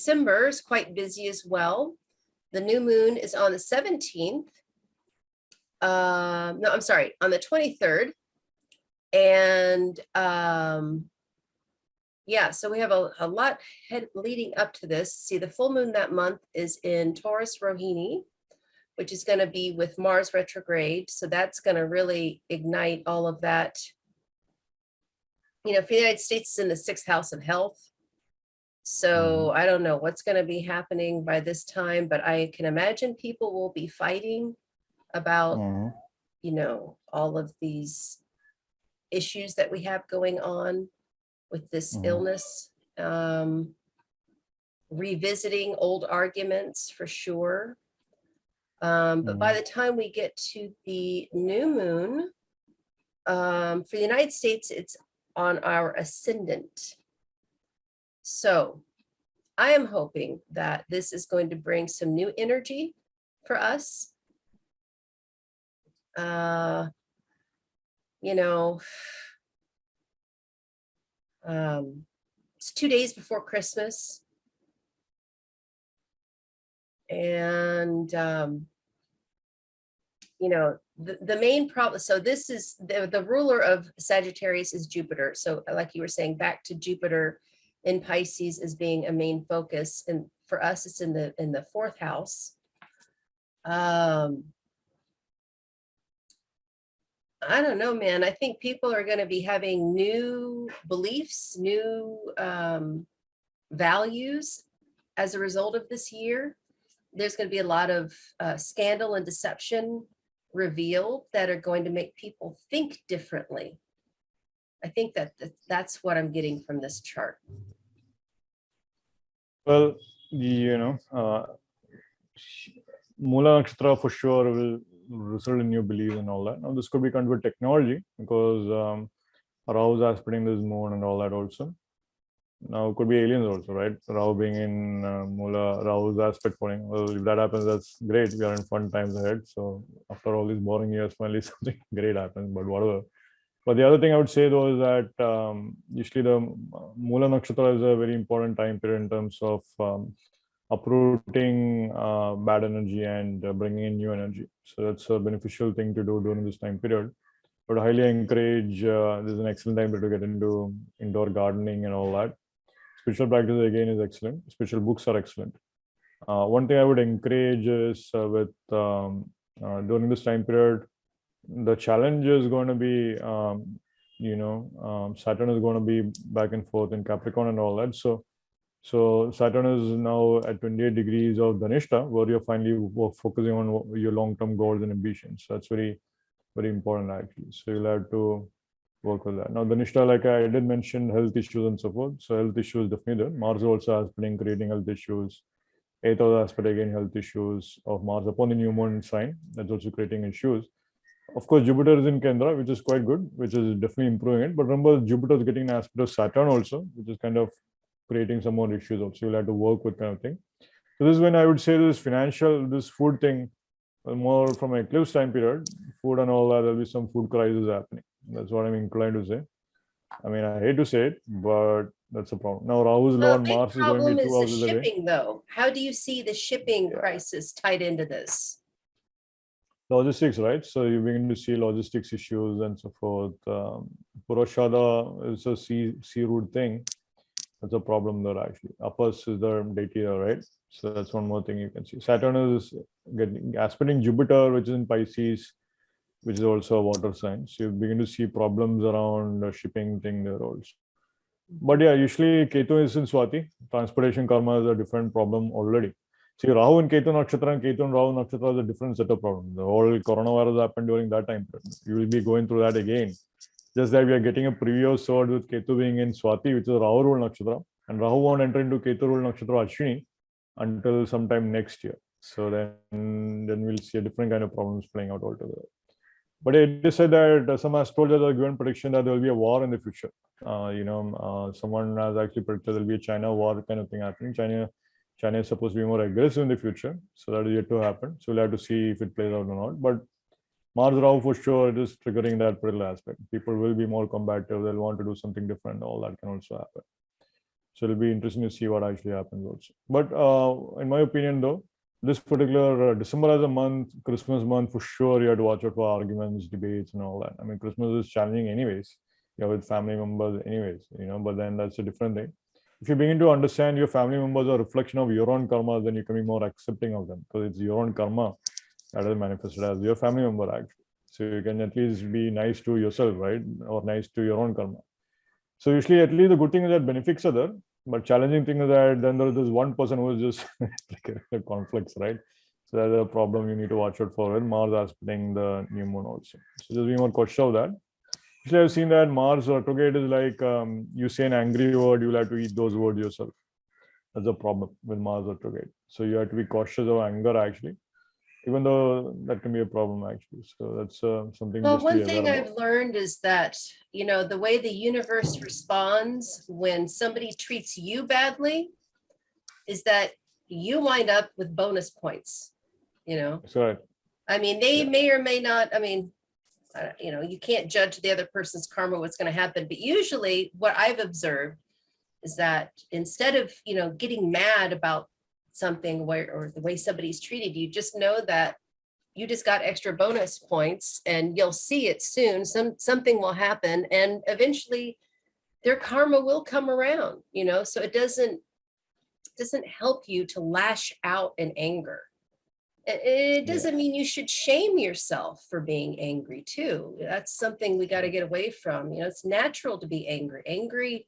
December is quite busy as well. The new moon is on the 17th. No, I'm sorry, on the 23rd. And yeah, so we have a lot leading up to this. See, the full moon that month is in Taurus Rohini, which is going to be with Mars retrograde. So that's going to really ignite all of that. You know, for the United States, it's in the 6th house of health. So I don't know what's going to be happening by this time, but I can imagine people will be fighting about, you know, all of these issues that we have going on with this illness, revisiting old arguments for sure. But by the time we get to the new moon, for the United States, it's on our ascendant. So I am hoping that this is going to bring some new energy for us. You know, it's 2 days before Christmas. And, you know, the main problem, so this is the ruler of Sagittarius is Jupiter. So like you were saying, back to Jupiter in Pisces as being a main focus. And for us, it's in the 4th house. I don't know, man. I think people are going to be having new beliefs, new values as a result of this year. There's going to be a lot of scandal and deception revealed that are going to make people think differently. I think that's what I'm getting from this chart. Well, you know, Mula Nakshatra for sure will result in new beliefs and all that. Now, this could be kind of a technology because Rahu's aspecting this moon and all that also. Now, it could be aliens also, right? Rahu being in Mula, Rahu's aspect point. Well, if that happens, that's great. We are in fun times ahead. So, after all these boring years, finally something great happens, but whatever. But the other thing I would say though is that usually the Mula Nakshatra is a very important time period in terms of uprooting bad energy and bringing in new energy. So that's a beneficial thing to do during this time period. But I highly encourage, this is an excellent time to get into indoor gardening and all that. Spiritual practice again is excellent. Spiritual books are excellent. One thing I would encourage is with during this time period, the challenge is going to be, you know, Saturn is going to be back and forth in Capricorn and all that. So Saturn is now at 28 degrees of Dhanishta, where you're finally focusing on your long-term goals and ambitions. So that's very, very important actually. So you'll have to work with that. Now Dhanishta, like I did mention, health issues and so forth. So health issues definitely there. Mars also has been creating health issues. 8th aspect again, health issues of Mars upon the new moon sign. That's also creating issues. Of course, Jupiter is in Kendra, which is quite good, which is definitely improving it. But remember, Jupiter is getting an aspect of Saturn also, which is kind of creating some more issues also. You'll have to work with kind of thing. So this is when I would say this financial, this food thing, more from an eclipse time period, food and all that, there'll be some food crisis happening. That's what I'm inclined to say. I mean, I hate to say it, but that's a problem. Now, Rahu's Lord Mars is going to be 2 houses away. Shipping, though. How do you see the shipping crisis tied into this? Logistics, right? So you begin to see logistics issues and so forth. Purashada is a sea route thing. That's a problem there actually. Apus is the deity there, right? So that's one more thing you can see. Saturn is getting aspecting Jupiter, which is in Pisces, which is also a water sign. So you begin to see problems around the shipping thing there also. But yeah, usually Ketu is in Swati. Transportation karma is a different problem already. See, Rahu and Ketu Nakshatra and Ketu and Rahu Nakshatra is a different set of problems. The whole coronavirus happened during that time period. You will be going through that again. Just that we are getting a previous sword with Ketu being in Swati, which is Rahu rule Nakshatra. And Rahu won't enter into Ketu rule Nakshatra Ashwini until sometime next year. So then we'll see a different kind of problems playing out altogether. But it is said that some astrologers are given prediction that there will be a war in the future. Someone has actually predicted there will be a China war kind of thing happening. China is supposed to be more aggressive in the future. So that is yet to happen. So we'll have to see if it plays out or not. But Mars Rahu for sure, it is triggering that particular aspect. People will be more combative. They'll want to do something different. All that can also happen. So it'll be interesting to see what actually happens also. But in my opinion, though, this particular December as a month, Christmas month, for sure, you have to watch out for arguments, debates, and all that. I mean, Christmas is challenging anyways. You're with family members anyways, but then that's a different thing. If you begin to understand your family members are a reflection of your own karma, then you can be more accepting of them, because it's your own karma that is manifested as your family member actually. So you can at least be nice to yourself, right? Or nice to your own karma. So usually, at least the good thing is that benefits are there, but challenging thing is that then there is this one person who is just like a conflicts, right? So that's a problem you need to watch out for. With Mars aspecting the new moon also. So just be more cautious of that. Actually, I've seen that Mars retrograde is like you say an angry word, you'll have to eat those words yourself. That's a problem with Mars retrograde. So you have to be cautious of anger actually, even though that can be a problem actually. So that's something Well, just to be one aware thing about. I've learned is that, the way the universe responds when somebody treats you badly is that you wind up with bonus points, That's right. I mean, they Yeah. may or may not, you can't judge the other person's karma, what's going to happen. But usually what I've observed is that instead of, getting mad about something or the way somebody's treated you, just know that you just got extra bonus points and you'll see it soon. Something will happen and eventually their karma will come around, so it doesn't help you to lash out in anger. It doesn't mean you should shame yourself for being angry too. That's something we got to get away from. It's natural to be angry. Angry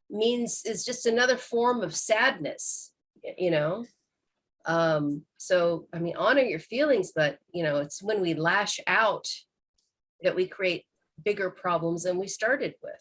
is just another form of sadness, so I mean, honor your feelings, but it's when we lash out that we create bigger problems than we started with.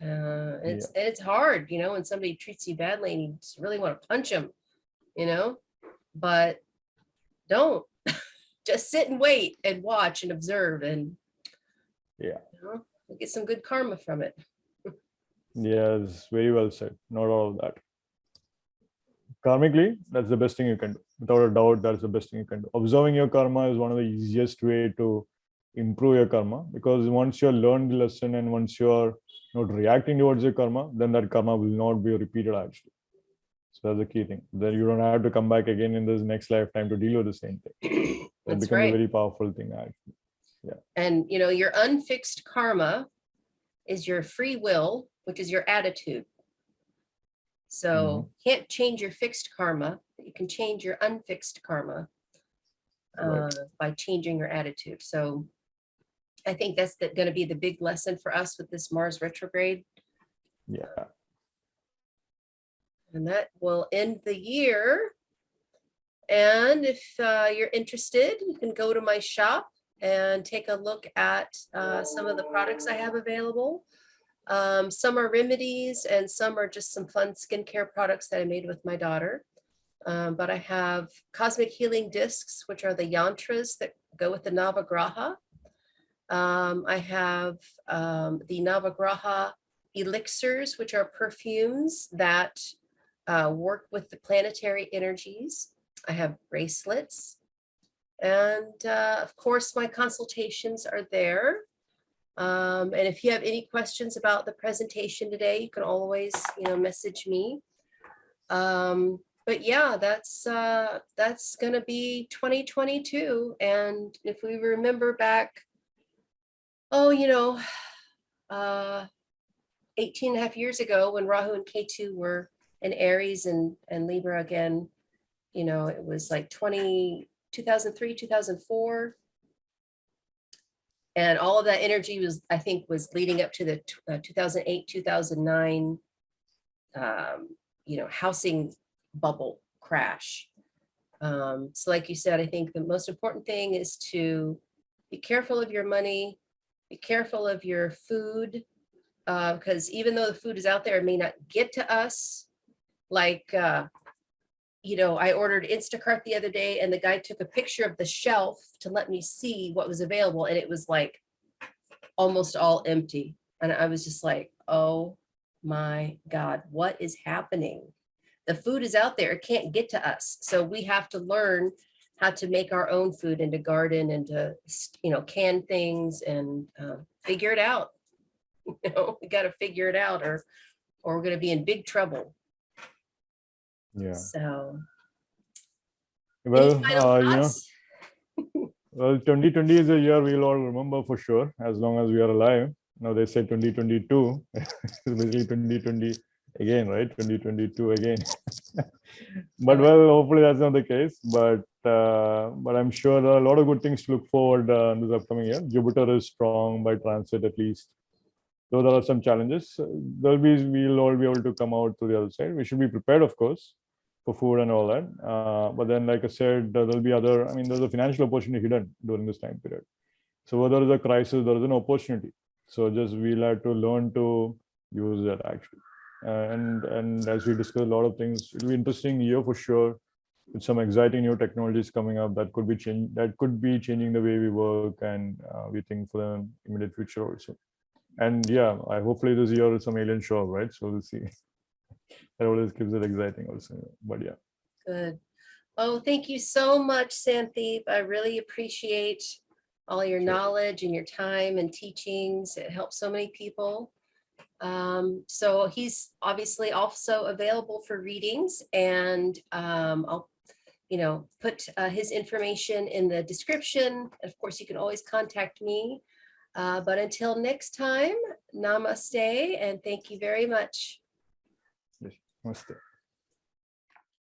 It's hard, when somebody treats you badly and you just really want to punch them, but don't. Just sit and wait and watch and observe, and get some good karma from it. Yes, very well said. Not all of that. Karmically, that's the best thing you can do. Without a doubt, that's the best thing you can do. Observing your karma is one of the easiest way to improve your karma, because once you learn the lesson and once you're not reacting towards your karma, then that karma will not be repeated actually. So that's the key thing. Then you don't have to come back again in this next lifetime to deal with the same thing. It becomes a very powerful thing actually. Yeah. And your unfixed karma is your free will, which is your attitude. So can't change your fixed karma, but you can change your unfixed karma by changing your attitude. So I think that's going to be the big lesson for us with this Mars retrograde. Yeah. And that will end the year. And if you're interested, you can go to my shop and take a look at some of the products I have available. Some are remedies and some are just some fun skincare products that I made with my daughter. But I have cosmic healing discs, which are the yantras that go with the Navagraha. I have the Navagraha elixirs, which are perfumes that work with the planetary energies. I have bracelets. And of course, my consultations are there. And if you have any questions about the presentation today, you can always, message me. But yeah, that's going to be 2022. And if we remember back, 18 and a half years ago when Rahu and Ketu were in Aries and Libra again, it was like 2003, 2004. And all of that energy was leading up to the 2008, 2009, housing bubble crash. So like you said, I think the most important thing is to be careful of your money, be careful of your food, because even though the food is out there, it may not get to us. Like, I ordered Instacart the other day and the guy took a picture of the shelf to let me see what was available. And it was like almost all empty. And I was just like, oh my God, what is happening? The food is out there. It can't get to us. So we have to learn how to make our own food and to garden and to, can things and figure it out. We got to figure it out, or or we're going to be in big trouble. Yeah. So, Well, any final thoughts? Well, 2020 is a year we'll all remember for sure, as long as we are alive. Now they say 2022, it's basically 2020 again, right? 2022 again. But well, hopefully that's not the case. But I'm sure there are a lot of good things to look forward in this upcoming year. Jupiter is strong by transit at least. Though there are some challenges, we'll all be able to come out to the other side. We should be prepared, of course, for food and all that. But then, like I said, there'll be other, I mean, there's a financial opportunity hidden during this time period. So whether there is a crisis, there is an opportunity. So just we'll have to learn to use that actually. And as we discuss a lot of things, it'll be interesting year for sure, with some exciting new technologies coming up that could be changing the way we work and we think for the immediate future also. And yeah, I hopefully this year is some alien show, right? So we'll see. That always keeps it exciting also. But yeah. Good. Oh, thank you so much, Santhip. I really appreciate all your knowledge and your time and teachings. It helps so many people. So he's obviously also available for readings, and I'll put his information in the description. Of course, you can always contact me. But until next time, namaste, and thank you very much. Yes, namaste.